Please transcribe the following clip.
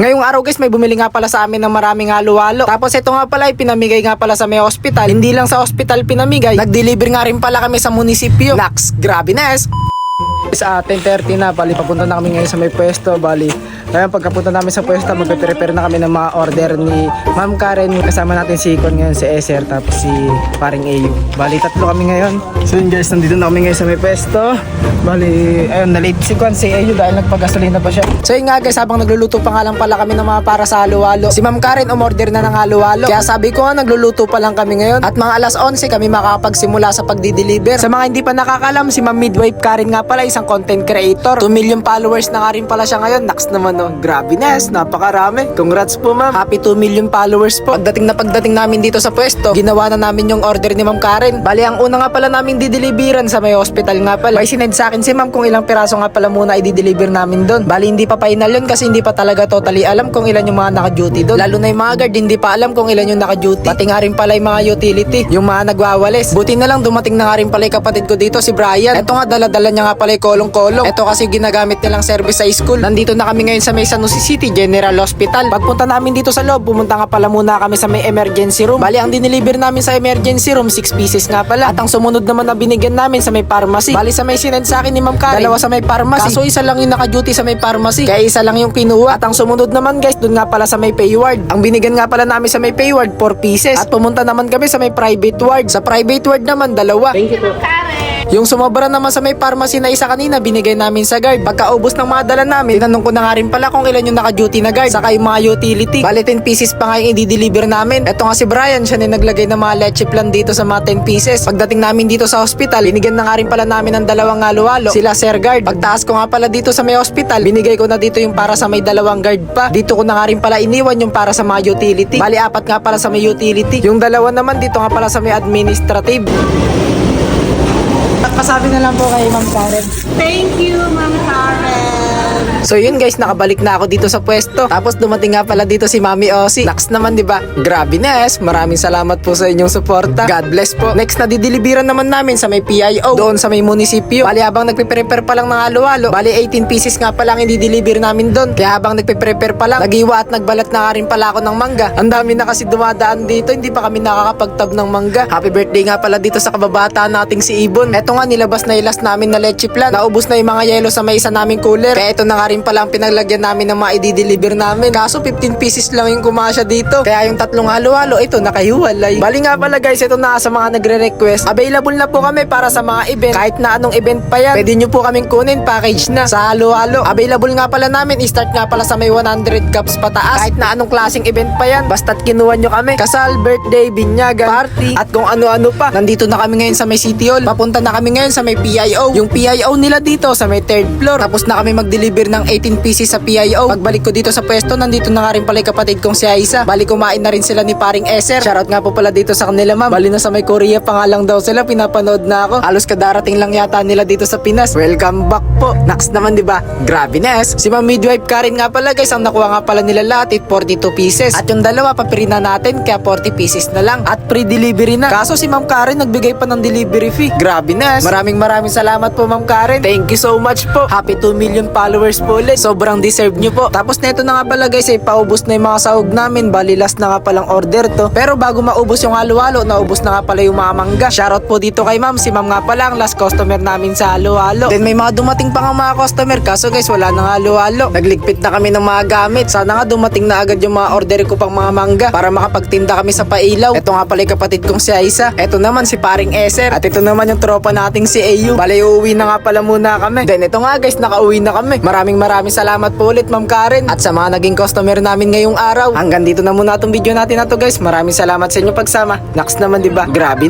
Ngayong araw guys, may bumili nga pala sa amin ng maraming halo-halo. Tapos ito nga pala ay pinamigay nga pala sa may hospital. Hindi lang sa hospital pinamigay, nag-deliver nga rin pala kami sa munisipyo. Naks, grabe na Sa 10:30 na, bali papunta na kami ngayon sa may pwesto. Bali, ngayon pagkapunta namin sa pwesto, magpe-prepare na kami ng mga order ni Ma'am Karen. Kasama natin si Icon ngayon, si Eser, tapos si paring AU. Bali, tatlo kami ngayon. So yun guys, nandito na kami ngayon sa may pwesto. Bali, ayun, na-late si Icon, si AU dahil nagpagasolina pa siya. So yun nga guys, habang nagluluto pa nga lang pala kami ng mga para sa halo-halo, si Ma'am Karen umorder na ng halo-halo. Kaya sabi ko nga, nagluluto pa lang kami ngayon. At mga alas 11 kami makakapagsimula sa pagdi-deliver. Sa mga hindi pa nakakalam, si Ma'am Midwife Karen nga pala, isang content creator. 2 million followers na nga rin pala siya ngayon. Naks naman oh. Grabe napakarami. Congrats po ma'am. Happy 2 million followers po. Pagdating namin dito sa pwesto, ginawa na namin yung order ni Ma'am Karen. Bali, ang una nga pala namin dideliveran sa may hospital nga pala. May sinend sa akin si ma'am kung ilang piraso nga pala muna i-deliver namin doon. Bali, hindi pa final yun kasi hindi pa talaga totally alam kung ilan yung mga naka-duty doon. Lalo na yung mga guard, hindi pa alam kung ilan yung naka-duty. Pati nga rin pala yung mga utility, yung mga nagwawalis. Buti na lang dumating na nga rin pala yung kapatid ko dito, si Brian. Ito nga, dala-dala niya nga pala yung kolong-kolong. Ito kasi ginagamit nilang service sa school. Nandito na kami ngayon sa may San Jose City General Hospital. Pagpunta namin dito sa loob, pumunta nga pala muna kami sa may emergency room. Bali, ang dineliver namin sa emergency room, 6 pieces nga pala. At ang sumunod naman na binigyan namin sa may pharmacy. Bali, sa may sinend sa akin ni Ma'am Karen, dalawa sa may pharmacy. Kaso isa lang yung naka-duty sa may pharmacy. Kaya isa lang yung kinuha. At ang sumunod naman guys, dun nga pala sa may pay ward. Ang binigyan nga pala namin sa may pay ward, 4 pieces. At pumunta naman kami sa may private ward. Sa private ward naman, dalawa. Thank you po. Yung sumobra naman sa may pharmacy na isa kanina, binigay namin sa guard. Pagkaubos ng mga dala namin, tinanong ko na nga rin pala kung ilan yung naka-duty na guard, saka yung mga utility. Bali, 10 pieces pa nga yung i-deliver namin. Eto nga si Brian, siya na naglagay ng mga leche plan dito sa mga 10 pieces. Pagdating namin dito sa hospital, binigyan na nga rin pala namin ng dalawang halo-halo, sila Sir Guard. Pagtaas ko nga pala dito sa may hospital, binigay ko na dito yung para sa may dalawang guard pa. Dito ko na nga rin pala iniwan yung para sa mga utility. Bali, 4 nga pala sa may utility. Yung dalawa naman dito nga pala sa may administrative. Pasabi na lang po kay Ma'am Karen. Thank you, Ma'am Karen. So yun guys, nakabalik na ako dito sa pwesto. Tapos dumating nga pala dito si Mami Osi. Naks naman, di ba? Grabe maraming salamat po sa inyong suporta. God bless po. Next na dideliveran naman namin sa may PIO, doon sa may munisipyo. Bali, habang nagpe-prepare pa lang ng halo-halo, bali 18 pieces nga pa lang i-deliver namin doon. Kaya habang nagpe-prepare pa lang, nagiwa at nagbalat na nga rin pala ako ng mangga. Ang dami na kasi dumadaan dito, hindi pa kami nakakapagtab ng mangga. Happy birthday nga pala dito sa kababataan nating si Ibon. Eto nga, nilabas na ilas namin na leche plan. Naubos na yung mga yelo sa may isa naming cooler. Kaya ito na nga rin pala ang pinaglagyan namin ng mga i-deliver namin. Kaso 15 pieces lang yung kumasya dito. Kaya yung tatlong halo-halo, ito nakahiwalay. Bali nga pala guys, ito na sa mga nagre-request. Available na po kami para sa mga event. Kahit na anong event pa yan, pwede nyo po kaming kunin, package na sa halo-halo. Available nga pala namin, i-start nga pala sa may 100 cups pataas. Kahit na anong klaseng event pa yan, basta't kinuha nyo kami. Kasal, birthday, binyagan, party, at kung ano-ano pa. Nandito na kami ngayon sa may City Hall. Papunta na kami ngayon sa may PIO. Yung PIO nila dito sa may 3rd floor. Tapos na kami mag-deliver ng 18 pieces sa PIO. Pagbalik ko dito sa pwesto, nandito na nga rin pala yung kapatid kong si Aisa. Bali, kumain na rin sila ni paring Eser. Shoutout nga po pala dito sa kanila ma'am. Bali, na sa may Korea pa nga lang daw sila, pinapanood na ako. Halos kadarating lang yata nila dito sa Pinas. Welcome back po. Naks naman, di ba? Grabe Si Ma'am Midwife Karen nga pala guys, ang nakuha nga pala nila lahat 42 pieces. At yung dalawa papirina natin, kaya 40 pieces na lang. At pre-delivery na. Kaso si Ma'am Karen nagbigay pa ng delivery fee. Grabe Maraming salamat po Ma'am Karen. Thank you so much po. Happy 2 million followers po ulit. Sobrang deserve nyo po. Tapos neto na nga pala guys, ay paubos na yung mga sahog namin. Bali, last na nga palang order to. Pero bago maubos yung halo-halo, naubos na nga pala yung mga mangga. Shoutout po dito kay ma'am. Si ma'am nga pala ang last customer namin sa halo-halo. Then may mga dumating pa nga mga customer. Kaso guys, wala nang halo-halo. Nagligpit na kami ng mga gamit. Sana nga dumating na agad yung mga order ko pang mga mangga para makapagtinda kami sa pailaw. Ito nga pala yung kapatid kong si Aisa. Ito naman si paring Eser. At ito naman yung tropa nating si AU. Bali, uuwi na nga pala muna kami. Then ito nga guys, nakauwi na kami. Maraming salamat po ulit Ma'am Karen. At sa mga naging customer namin ngayong araw. Hanggang dito na muna itong video natin na to guys. Maraming salamat sa inyong pagsama. Next naman, diba? Grabe